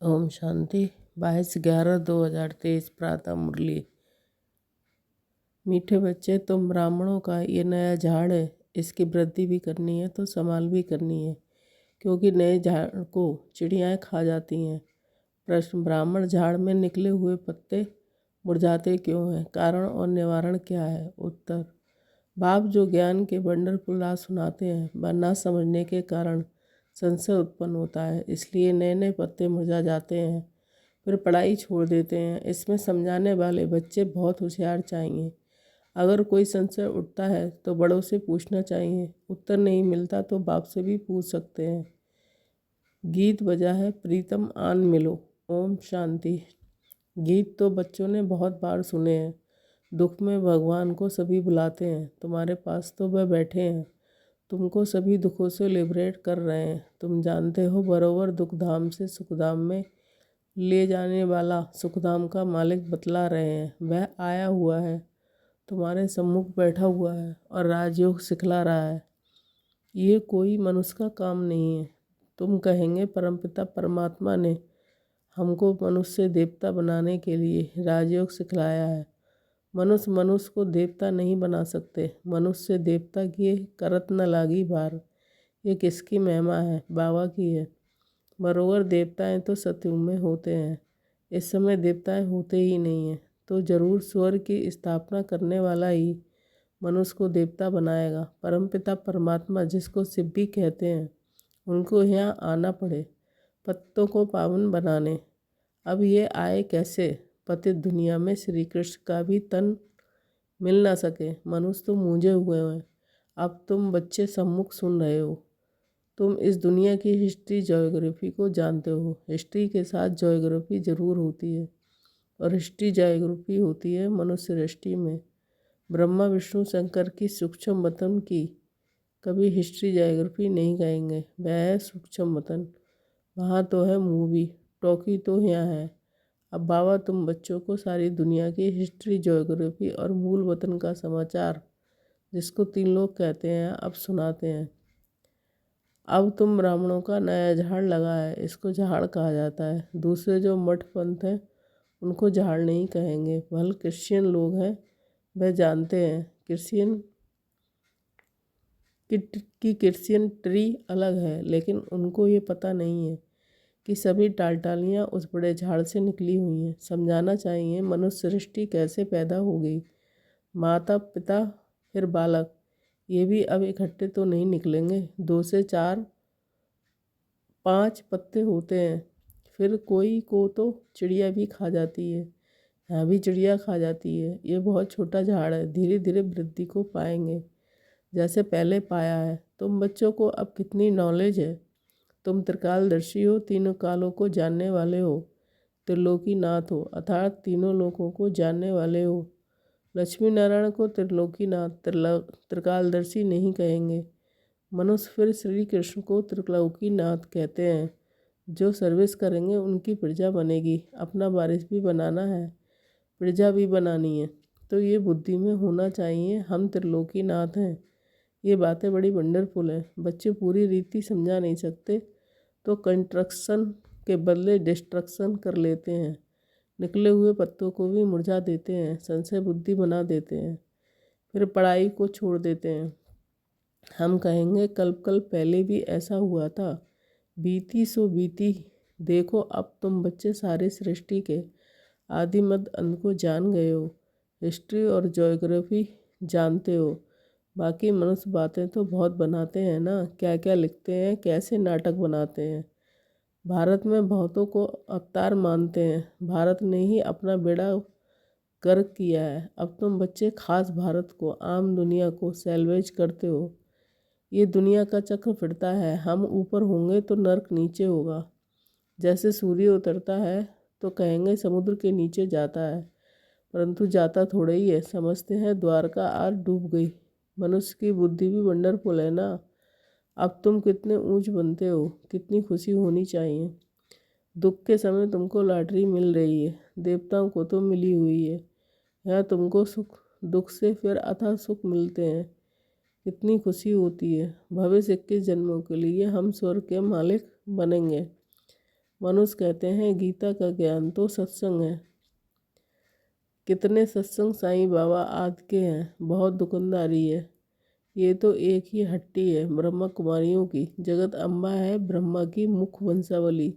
ओम शांति। 22/11/2023 प्रातः मुरली। मीठे बच्चे, तुम ब्राह्मणों का ये नया झाड़ है, इसकी वृद्धि भी करनी है तो संभाल भी करनी है, क्योंकि नए झाड़ को चिड़ियाएँ खा जाती हैं। प्रश्न: ब्राह्मण झाड़ में निकले हुए पत्ते मुरझाते क्यों हैं? कारण और निवारण क्या है? उत्तर: बाप जो ज्ञान के वंडरफुल राज सुनाते हैं, वह ना समझने के कारण संशय उत्पन्न होता है, इसलिए नए नए पत्ते मुरझा जाते हैं, फिर पढ़ाई छोड़ देते हैं। इसमें समझाने वाले बच्चे बहुत होशियार चाहिए। अगर कोई संशय उठता है तो बड़ों से पूछना चाहिए, उत्तर नहीं मिलता तो बाप से भी पूछ सकते हैं। गीत बजा है प्रीतम आन मिलो। ओम शांति। गीत तो बच्चों ने बहुत बार सुने हैं। दुख में भगवान को सभी बुलाते हैं, तुम्हारे पास तो वह बैठे हैं, तुमको सभी दुखों से लिबरेट कर रहे हैं। तुम जानते हो बरोबर दुखधाम से सुखधाम में ले जाने वाला सुखधाम का मालिक बतला रहे हैं। वह आया हुआ है, तुम्हारे सम्मुख बैठा हुआ है और राजयोग सिखला रहा है। ये कोई मनुष्य का काम नहीं है। तुम कहेंगे परमपिता परमात्मा ने हमको मनुष्य से देवता बनाने के लिए राजयोग सिखलाया है। मनुष्य को देवता नहीं बना सकते। मनुष्य से देवता की करत न लागी बार। ये किसकी महिमा है? बाबा की है। बरोबर देवताएं तो सतयुग में होते हैं, इस समय देवताएं होते ही नहीं हैं, तो जरूर स्वर्ग की स्थापना करने वाला ही मनुष्य को देवता बनाएगा। परमपिता परमात्मा जिसको शिव भी कहते हैं, उनको यहाँ आना पड़े पत्तों को पावन बनाने। अब ये आए कैसे? पतित दुनिया में श्री कृष्ण का भी तन मिल ना सके। मनुष्य तो मूंझे हुए हैं। अब तुम बच्चे सम्मुख सुन रहे हो। तुम इस दुनिया की हिस्ट्री ज्योग्राफी को जानते हो। हिस्ट्री के साथ ज्योग्राफी जरूर होती है, और हिस्ट्री ज्योग्राफी होती है मनुष्य सृष्टि में। ब्रह्मा विष्णु शंकर की सूक्ष्म वतन की कभी हिस्ट्री ज्योग्राफी नहीं कहेंगे, वह है सूक्ष्म वतन। वहाँ तो है मूवी टॉकी तो यहाँ है। अब बाबा तुम बच्चों को सारी दुनिया की हिस्ट्री ज्योग्राफी और मूल वतन का समाचार, जिसको 3 लोग कहते हैं, अब सुनाते हैं। अब तुम ब्राह्मणों का नया झाड़ लगा है, इसको झाड़ कहा जाता है। दूसरे जो मठ पंथ हैं उनको झाड़ नहीं कहेंगे। भले क्रिश्चियन लोग हैं, वह जानते हैं क्रिश्चियन की क्रिश्चियन ट्री अलग है, लेकिन उनको ये पता नहीं है कि सभी टालटालियाँ उस बड़े झाड़ से निकली हुई हैं। समझाना चाहिए मनुष्य सृष्टि कैसे पैदा हो गई। माता पिता फिर बालक, ये भी अब इकट्ठे तो नहीं निकलेंगे। 2 से 4 5 पत्ते होते हैं, फिर कोई को तो चिड़िया भी खा जाती है। यहाँ भी चिड़िया खा जाती है। ये बहुत छोटा झाड़ है, धीरे धीरे वृद्धि को पाएंगे जैसे पहले पाया है। तुम बच्चों को अब कितनी नॉलेज है। तुम त्रिकालदर्शी हो, तीनों कालों को जानने वाले हो, त्रिलोकीनाथ हो, अर्थात तीनों लोकों को जानने वाले हो। लक्ष्मी नारायण को त्रिलोकीनाथ त्रिकालदर्शी नहीं कहेंगे। मनुष्य फिर श्री कृष्ण को त्रिलोकीनाथ कहते हैं। जो सर्विस करेंगे उनकी प्रजा बनेगी। अपना वारिस भी बनाना है, प्रजा भी बनानी है, तो ये बुद्धि में होना चाहिए हम त्रिलोकीनाथ हैं। ये बातें बड़ी वंडरफुल हैं। बच्चे पूरी रीति समझा नहीं सकते तो कंस्ट्रक्शन के बदले डिस्ट्रक्शन कर लेते हैं। निकले हुए पत्तों को भी मुरझा देते हैं, संशय बुद्धि बना देते हैं, फिर पढ़ाई को छोड़ देते हैं। हम कहेंगे कल्प पहले भी ऐसा हुआ था, बीती सो बीती। देखो अब तुम बच्चे सारे सृष्टि के आदि मध्य अंत को जान गए हो, हिस्ट्री और ज्योग्राफी जानते हो। बाकी मनुष्य बातें तो बहुत बनाते हैं ना, क्या क्या लिखते हैं, कैसे नाटक बनाते हैं। भारत में बहुतों को अवतार मानते हैं। भारत ने ही अपना बेड़ा गर्क किया है। अब तुम बच्चे खास भारत को, आम दुनिया को सैल्वेज करते हो। ये दुनिया का चक्र फिरता है, हम ऊपर होंगे तो नर्क नीचे होगा। जैसे सूर्य उतरता है तो कहेंगे समुद्र के नीचे जाता है, परंतु जाता थोड़ा ही है। समझते हैं द्वारका आज डूब गई। मनुष्य की बुद्धि भी वंडरफुल है ना। अब तुम कितने ऊंच बनते हो, कितनी खुशी होनी चाहिए। दुख के समय तुमको लॉटरी मिल रही है, देवताओं को तो मिली हुई है। यहाँ तुमको सुख दुख से फिर अथाह सुख मिलते हैं, कितनी खुशी होती है। भविष्य 21 जन्मों के लिए हम स्वर्ग के मालिक बनेंगे। मनुष्य कहते हैं गीता का ज्ञान तो सत्संग है। कितने सत्संग साईं बाबा आदि के हैं, बहुत दुकानदारी है। ये तो एक ही हट्टी है ब्रह्मा कुमारियों की। जगत अम्बा है ब्रह्मा की मुख वंशावली।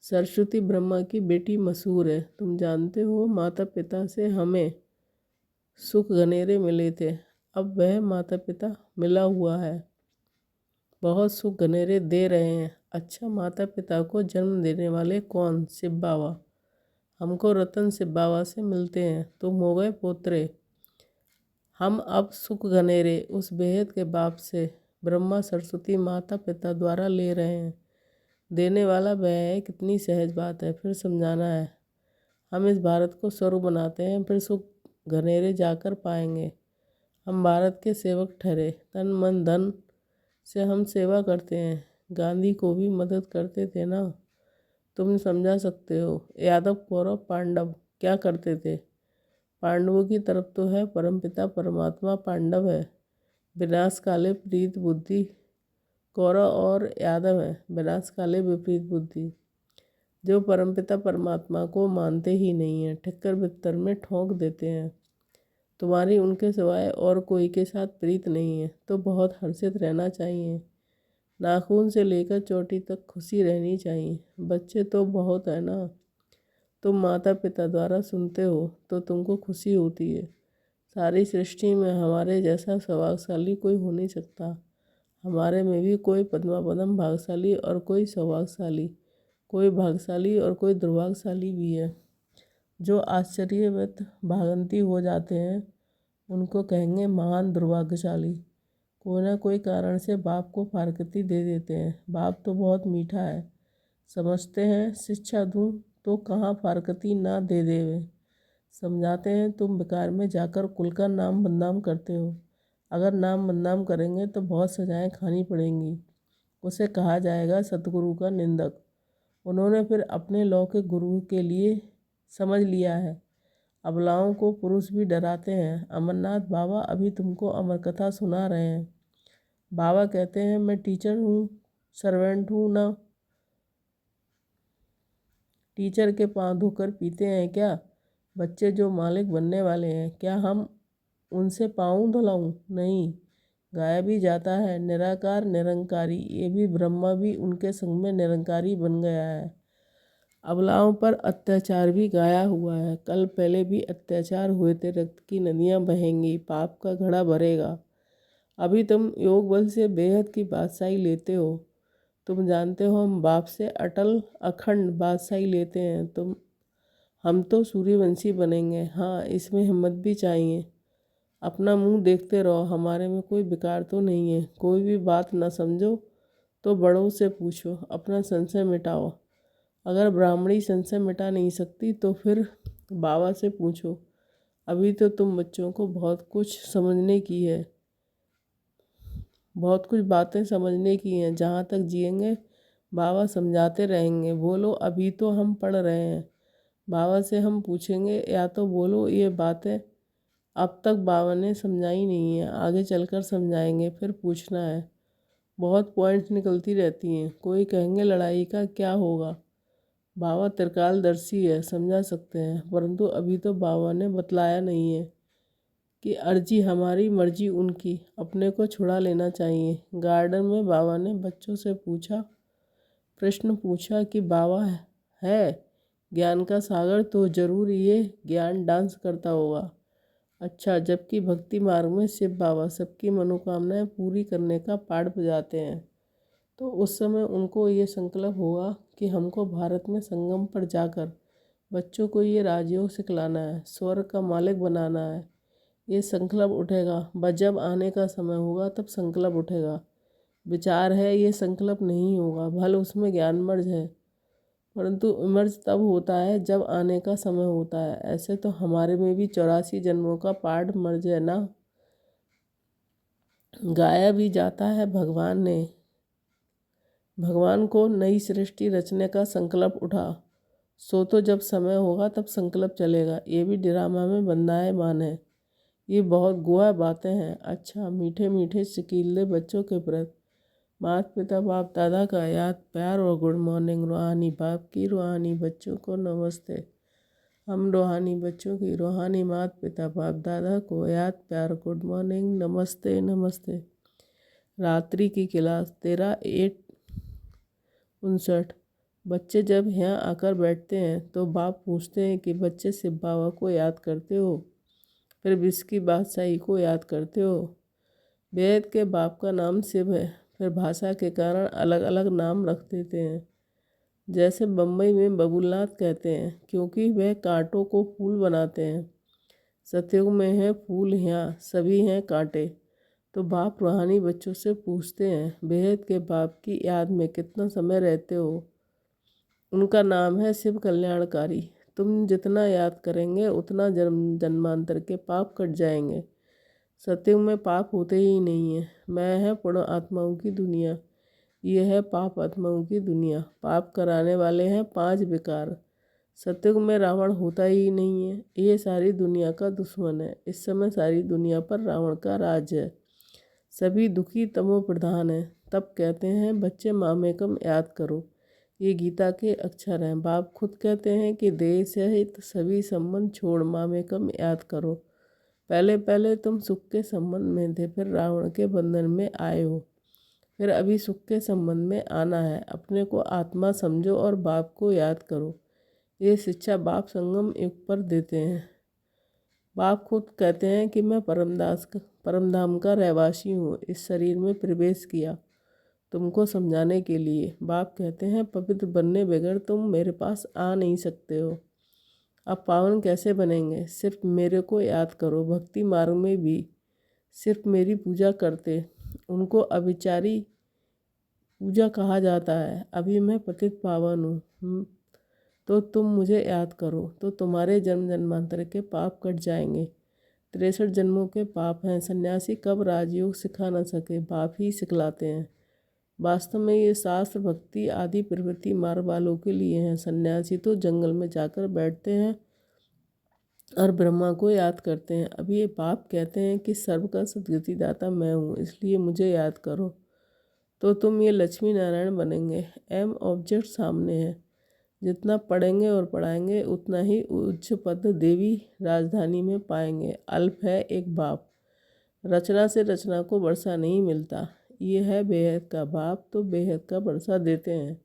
सरस्वती ब्रह्मा की बेटी मशहूर है। तुम जानते हो माता पिता से हमें सुख घनेरे मिले थे, अब वह माता पिता मिला हुआ है, बहुत सुख घनेरे दे रहे हैं। अच्छा, माता पिता को जन्म देने वाले कौन? शिव बाबा। हमको रतन शिव बाबा से मिलते हैं। तुम हो गए पोतरे। हम अब सुख घनेरे उस बेहद के बाप से ब्रह्मा सरस्वती माता पिता द्वारा ले रहे हैं। देने वाला वह है, कितनी सहज बात है। फिर समझाना है। हम इस भारत को स्वर्ग बनाते हैं, फिर सुख घनेरे जाकर पाएंगे। हम भारत के सेवक ठहरे, तन मन धन से हम सेवा करते हैं। गांधी को भी मदद करते थे ना, तुम समझा सकते हो। यादव कौरव पांडव क्या करते थे? पांडवों की तरफ तो है परमपिता परमात्मा, पांडव है विनाश काले प्रीत बुद्धि। कौरव और यादव है विनाश काले विपरीत बुद्धि, जो परमपिता परमात्मा को मानते ही नहीं हैं, ठक्कर बित्तर में ठोंक देते हैं। तुम्हारी उनके सिवाय और कोई के साथ प्रीत नहीं है तो बहुत हर्षित रहना चाहिए। नाखून से लेकर चोटी तक खुशी रहनी चाहिए। बच्चे तो बहुत है ना, तुम माता पिता द्वारा सुनते हो तो तुमको खुशी होती है। सारी सृष्टि में हमारे जैसा सौभाग्यशाली कोई हो नहीं सकता। हमारे में भी कोई पद्मापदम भाग्यशाली और कोई सौभाग्यशाली, कोई भाग्यशाली और कोई दुर्भाग्यशाली भी है। जो आश्चर्यवत भागंती हो जाते हैं उनको कहेंगे महान दुर्भाग्यशाली। कोई ना कोई कारण से बाप को फारकती दे देते हैं। बाप तो बहुत मीठा है, समझते हैं शिक्षा दूँ तो कहाँ फारकती ना दे देवे। समझाते हैं तुम बेकार में जाकर कुल का नाम बदनाम करते हो। अगर नाम बदनाम करेंगे तो बहुत सजाएं खानी पड़ेंगी। उसे कहा जाएगा सतगुरु का निंदक। उन्होंने फिर अपने लौकिक गुरु के लिए समझ लिया है। अबलाओं को पुरुष भी डराते हैं। अमरनाथ बाबा अभी तुमको अमर कथा सुना रहे हैं। बाबा कहते हैं मैं टीचर हूँ, सर्वेंट हूँ ना। टीचर के पाँव धोकर पीते हैं क्या? बच्चे जो मालिक बनने वाले हैं, क्या हम उनसे पाँव धुलाऊं? नहीं, गाया भी जाता है निराकार निरंकारी। ये भी ब्रह्मा भी उनके संग में निरंकारी बन गया है। अबलाओं पर अत्याचार भी गाया हुआ है। कल पहले भी अत्याचार हुए थे। रक्त की नदियाँ बहेंगी, पाप का घड़ा भरेगा। अभी तुम योग बल से बेहद की बादशाही लेते हो। तुम जानते हो हम बाप से अटल अखंड बादशाही लेते हैं। हम तो सूर्यवंशी बनेंगे। हाँ, इसमें हिम्मत भी चाहिए। अपना मुंह देखते रहो, हमारे में कोई विकार तो नहीं है। कोई भी बात न समझो तो बड़ों से पूछो, अपना संशय मिटाओ। अगर ब्राह्मणी संशय मिटा नहीं सकती तो फिर बाबा से पूछो। अभी तो तुम बच्चों को बहुत कुछ समझने की है, बहुत कुछ बातें समझने की हैं। जहाँ तक जिएंगे बाबा समझाते रहेंगे। बोलो, अभी तो हम पढ़ रहे हैं। बाबा से हम पूछेंगे या तो बोलो ये बातें अब तक बाबा ने समझाई नहीं है, आगे चलकर समझाएंगे, फिर पूछना है। बहुत पॉइंट्स निकलती रहती हैं। कोई कहेंगे लड़ाई का क्या होगा? बाबा त्रिकालदर्शी है, समझा सकते हैं, परंतु अभी तो बाबा ने बतलाया नहीं है कि अर्जी हमारी मर्जी उनकी, अपने को छुड़ा लेना चाहिए। गार्डन में बाबा ने बच्चों से प्रश्न पूछा कि बाबा है ज्ञान का सागर तो जरूर ये ज्ञान डांस करता होगा। अच्छा, जबकि भक्ति मार्ग में शिव बाबा सबकी मनोकामनाएं पूरी करने का पाठ बजाते हैं, तो उस समय उनको ये संकल्प होगा कि हमको भारत में संगम पर जाकर बच्चों को ये राजयोग सिखलाना है, स्वर्ग का मालिक बनाना है। ये संकल्प उठेगा। बस जब आने का समय होगा तब संकल्प उठेगा। विचार है, ये संकल्प नहीं होगा। भले उसमें ज्ञान मर्ज है, परंतु मर्ज तब होता है जब आने का समय होता है। ऐसे तो हमारे में भी 84 जन्मों का पाठ मर्ज है ना। गाया भी जाता है भगवान को नई सृष्टि रचने का संकल्प उठा। सो तो जब समय होगा तब संकल्प चलेगा। ये भी ड्रामा में बंधाएमान है। ये बहुत गुआ बातें हैं। अच्छा, मीठे मीठे शकीले बच्चों के प्रति माता पिता बाप दादा का याद प्यार और गुड मॉर्निंग। रूहानी बाप की रूहानी बच्चों को नमस्ते। हम रूहानी बच्चों की रूहानी माता पिता बाप दादा को याद प्यार गुड मॉर्निंग नमस्ते नमस्ते। रात्रि की क्लास 13/8/59। बच्चे जब यहाँ आकर बैठते हैं तो बाप पूछते हैं कि बच्चे शिव बाबा को याद करते हो, फिर विश्व की बादशाही को याद करते हो। वेद के बाप का नाम शिव है, फिर भाषा के कारण अलग अलग नाम रख देते हैं। जैसे बम्बई में बबुलनाथ कहते हैं क्योंकि वह कांटों को फूल बनाते हैं। सतयुग में है फूल, यहाँ सभी हैं कांटे। तो बाप रूहानी बच्चों से पूछते हैं बेहद के बाप की याद में कितना समय रहते हो। उनका नाम है शिव कल्याणकारी। तुम जितना याद करेंगे उतना जन्मांतर के पाप कट जाएंगे। सतयुग में पाप होते ही नहीं है। मैं है पुण्य आत्माओं की दुनिया, ये है पाप आत्माओं की दुनिया। पाप कराने वाले हैं 5 विकार। सतयुग में रावण होता ही नहीं है, ये सारी दुनिया का दुश्मन है। इस समय सारी दुनिया पर रावण का राज है। सभी दुखी तमो प्रधान है। तब कहते हैं बच्चे मामेकम याद करो, ये गीता के अक्षर हैं। बाप खुद कहते हैं कि देह सहित सभी संबंध छोड़ मामेकम याद करो। पहले पहले तुम सुख के संबंध में थे, फिर रावण के बंधन में आए हो, फिर अभी सुख के संबंध में आना है। अपने को आत्मा समझो और बाप को याद करो। ये शिक्षा बाप संगम युग पर देते हैं। बाप खुद कहते हैं कि मैं परमधाम का रहवासी हूँ, इस शरीर में प्रवेश किया तुमको समझाने के लिए। बाप कहते हैं पवित्र बनने बगैर तुम मेरे पास आ नहीं सकते हो। अब पावन कैसे बनेंगे? सिर्फ मेरे को याद करो। भक्ति मार्ग में भी सिर्फ मेरी पूजा करते उनको अविचारी पूजा कहा जाता है। अभी मैं पतित पावन हूँ, तो तुम मुझे याद करो तो तुम्हारे जन्म जन्मांतर के पाप कट जाएंगे। 63 जन्मों के पाप हैं। सन्यासी कब राजयोग सिखा न सके, बाप ही सिखलाते हैं। वास्तव में ये शास्त्र भक्ति आदि प्रवृत्ति मार्ग वालों के लिए हैं। सन्यासी तो जंगल में जाकर बैठते हैं और ब्रह्मा को याद करते हैं। अभी ये बाप कहते हैं कि सर्व का सद्गति दाता मैं हूँ, इसलिए मुझे याद करो तो तुम ये लक्ष्मी नारायण बनेंगे। एम ऑब्जेक्ट सामने है। जितना पढ़ेंगे और पढ़ाएंगे उतना ही उच्च पद देवी राजधानी में पाएंगे। अल्प है एक बाप, रचना से रचना को वर्षा नहीं मिलता। ये है बेहद का बाप, तो बेहद का वर्षा देते हैं।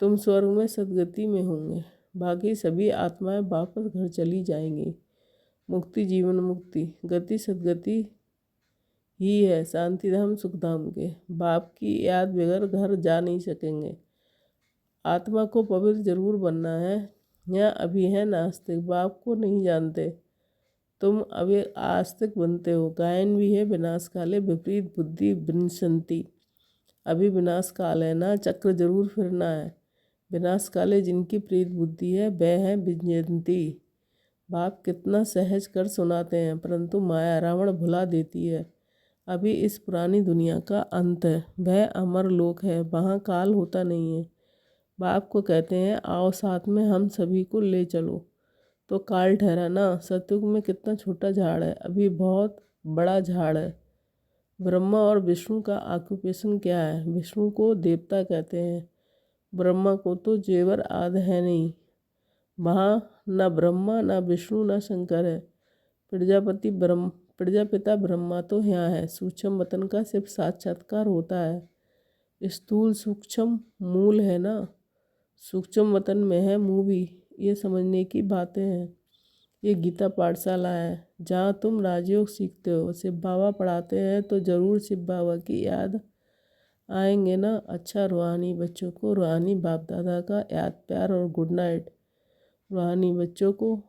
तुम स्वर्ग में सदगति में होंगे, बाकी सभी आत्माएं वापस घर चली जाएंगी। मुक्ति जीवन मुक्ति, गति सदगति ही है शांति धाम सुख धाम के। बाप की याद बगैर घर जा नहीं सकेंगे। आत्मा को पवित्र जरूर बनना है। यहाँ अभी है नास्तिक, बाप को नहीं जानते। तुम अभी आस्तिक बनते हो। गायन भी है विनाश काले विपरीत बुद्धि विनशंति। अभी विनाश काल है ना, चक्र जरूर फिरना है। विनाश काले जिनकी प्रीत बुद्धि है वह है विजयंती। बाप कितना सहज कर सुनाते हैं, परंतु माया रावण भुला देती है। अभी इस पुरानी दुनिया का अंत है, वह अमर लोक है, वहाँ काल होता नहीं है। बाप को कहते हैं आओ साथ में हम सभी को ले चलो, तो काल ठहरा ना। सतयुग में कितना छोटा झाड़ है, अभी बहुत बड़ा झाड़ है। ब्रह्मा और विष्णु का ऑक्यूपेशन क्या है? विष्णु को देवता कहते हैं, ब्रह्मा को तो जेवर आदि है नहीं। वहाँ न ब्रह्मा न विष्णु न शंकर है। प्रजापिता ब्रह्मा तो यहाँ है। सूक्ष्म वतन का सिर्फ साक्षात्कार होता है। स्थूल सूक्ष्म मूल है ना, सूक्ष्म वतन में है मूवी। ये समझने की बातें हैं। ये गीता पाठशाला है जहाँ तुम राजयोग सीखते हो। शिव बाबा पढ़ाते हैं तो ज़रूर शिव बाबा की याद आएंगे ना। अच्छा रूहानी बच्चों को रूहानी बाप दादा का याद प्यार और गुड नाइट। रूहानी बच्चों को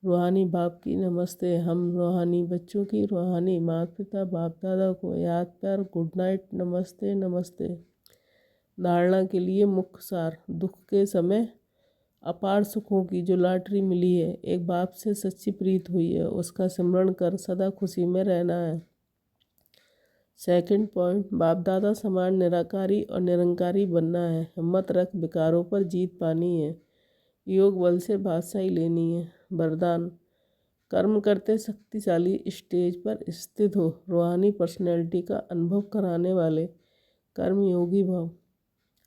रूहानी बाप की नमस्ते। हम रूहानी बच्चों की रूहानी माता पिता बाप दादा को याद प्यार गुड नाइट नमस्ते नमस्ते। धारणा के लिए मुख्य सार। दुख के समय अपार सुखों की जो लॉटरी मिली है, एक बाप से सच्ची प्रीत हुई है, उसका स्मरण कर सदा खुशी में रहना है। सेकंड पॉइंट, बाप दादा समान निराकारी और निरंकारी बनना है। हिम्मत रख, विकारों पर जीत पानी है। योग बल से बादशाही लेनी है। वरदान, कर्म करते शक्तिशाली स्टेज पर स्थित हो। रूहानी पर्सनैलिटी का अनुभव कराने वाले कर्मयोगी भव।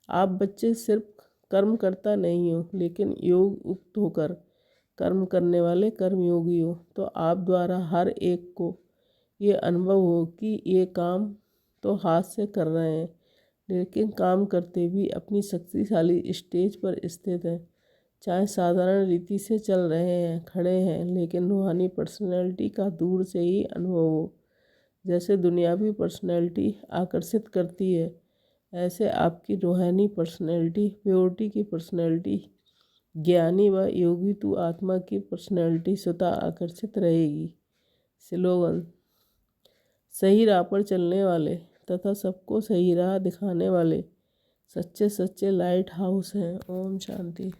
आप बच्चे सिर्फ कर्म करता नहीं हो, लेकिन योग उक्त होकर कर्म करने वाले कर्मयोगी हो। तो आप द्वारा हर एक को ये अनुभव हो कि ये काम तो हाथ से कर रहे हैं, लेकिन काम करते भी अपनी शक्तिशाली स्टेज पर स्थित हैं। चाहे साधारण रीति से चल रहे हैं, खड़े हैं, लेकिन रूहानी पर्सनैलिटी का दूर से ही अनुभव हो। जैसे दुनियावी पर्सनैलिटी आकर्षित करती है, ऐसे आपकी रूहानी पर्सनैलिटी, प्योरिटी की पर्सनैलिटी, ज्ञानी व योगी तू आत्मा की पर्सनैलिटी स्वतः आकर्षित रहेगी। स्लोगन: सही राह पर चलने वाले तथा सबको सही राह दिखाने वाले सच्चे सच्चे लाइट हाउस हैं। ओम शांति।